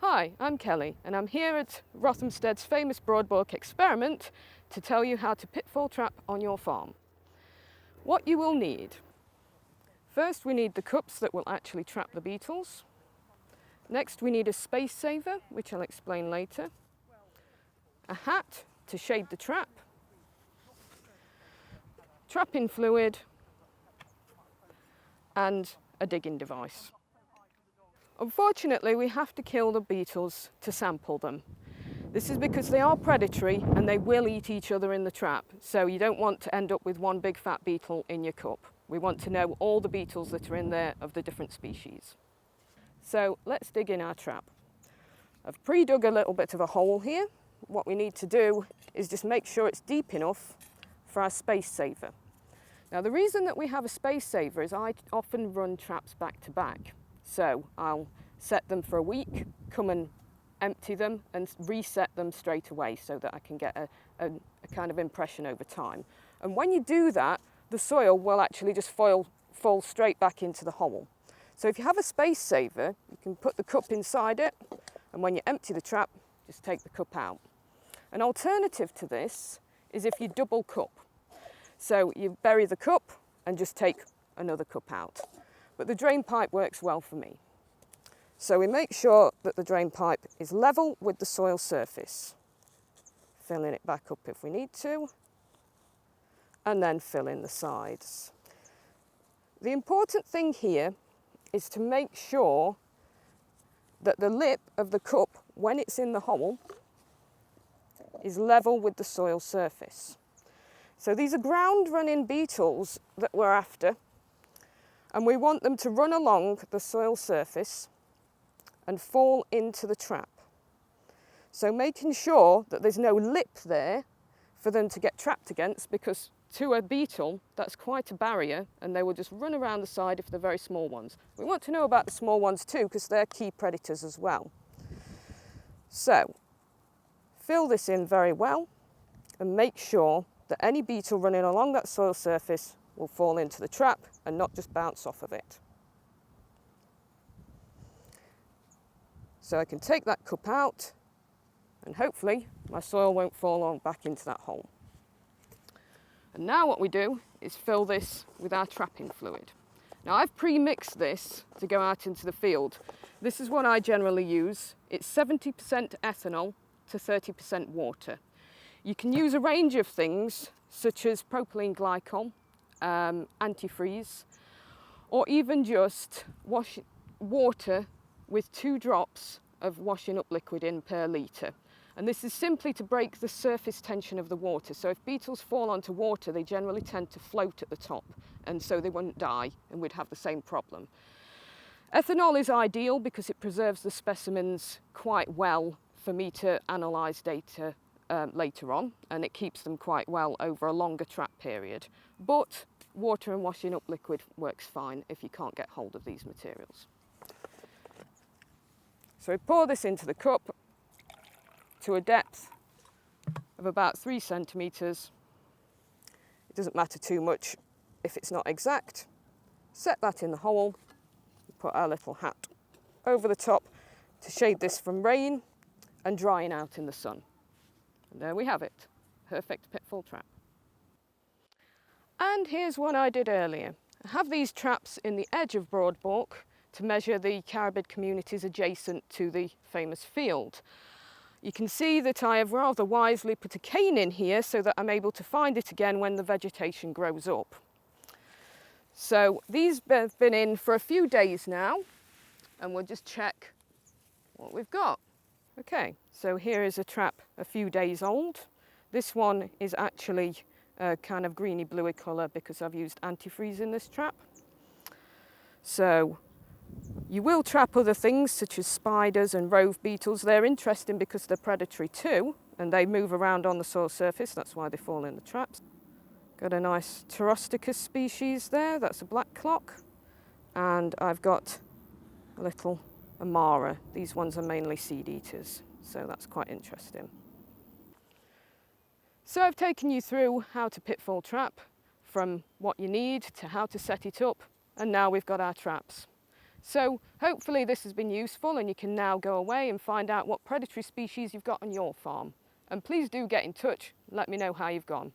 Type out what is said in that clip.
Hi, I'm Kelly and I'm here at Rothamsted's famous broadbalk experiment to tell you how to pitfall trap on your farm. What you will need. First we need the cups that will actually trap the beetles. Next we need a space saver, which I'll explain later. A hat to shade the trap. Trapping fluid and a digging device. Unfortunately, we have to kill the beetles to sample them. This is because they are predatory and they will eat each other in the trap, so you don't want to end up with one big fat beetle in your cup. We want to know all the beetles that are in there of the different species. So let's dig in our trap. I've pre-dug a little bit of a hole here. What we need to do is just make sure it's deep enough for our space saver. Now the reason that we have a space saver is I often run traps back to back. So I'll set them for a week, come and empty them and reset them straight away so that I can get a kind of impression over time. And when you do that, the soil will actually just fall straight back into the hole. So if you have a space saver, you can put the cup inside it, and when you empty the trap, just take the cup out. An alternative to this is if you double cup. So you bury the cup and just take another cup out. But the drain pipe works well for me. So we make sure that the drain pipe is level with the soil surface. Filling it back up if we need to, and then fill in the sides. The important thing here is to make sure that the lip of the cup, when it's in the hole, is level with the soil surface. So these are ground running beetles that we're after, and we want them to run along the soil surface and fall into the trap. So making sure that there's no lip there for them to get trapped against, because to a beetle that's quite a barrier and they will just run around the side if they're very small ones. We want to know about the small ones too, because they're key predators as well. So fill this in very well and make sure that any beetle running along that soil surface will fall into the trap and not just bounce off of it. So I can take that cup out and hopefully my soil won't fall on back into that hole. And now what we do is fill this with our trapping fluid. Now I've pre-mixed this to go out into the field. This is what I generally use. It's 70% ethanol to 30% water. You can use a range of things such as propylene glycol, antifreeze, or even just wash water with 2 drops of washing up liquid in per litre. And this is simply to break the surface tension of the water. So if beetles fall onto water, they generally tend to float at the top, and so they wouldn't die and we'd have the same problem. Ethanol is ideal because it preserves the specimens quite well for me to analyse data later on, and it keeps them quite well over a longer trap period. But water and washing up liquid works fine if you can't get hold of these materials. So we pour this into the cup to a depth of about 3 centimetres. It doesn't matter too much if it's not exact. Set that in the hole, put our little hat over the top to shade this from rain and drying out in the sun. And there we have it, perfect pitfall trap. And here's one I did earlier. I have these traps in the edge of broadbalk to measure the carabid communities adjacent to the famous field. You can see that I have rather wisely put a cane in here so that I'm able to find it again when the vegetation grows up. So these have been in for a few days now, and we'll just check what we've got. Okay, so here is a trap a few days old. This one is actually a kind of greeny bluey colour because I've used antifreeze in this trap. So you will trap other things such as spiders and rove beetles. They're interesting because they're predatory too, and they move around on the soil surface. That's why they fall in the traps. Got a nice Pterosticus species there. That's a black clock. And I've got a little Amara. These ones are mainly seed eaters, so that's quite interesting. So I've taken you through how to pitfall trap, from what you need to how to set it up, and now we've got our traps. So hopefully this has been useful and you can now go away and find out what predatory species you've got on your farm. And please do get in touch, let me know how you've gone.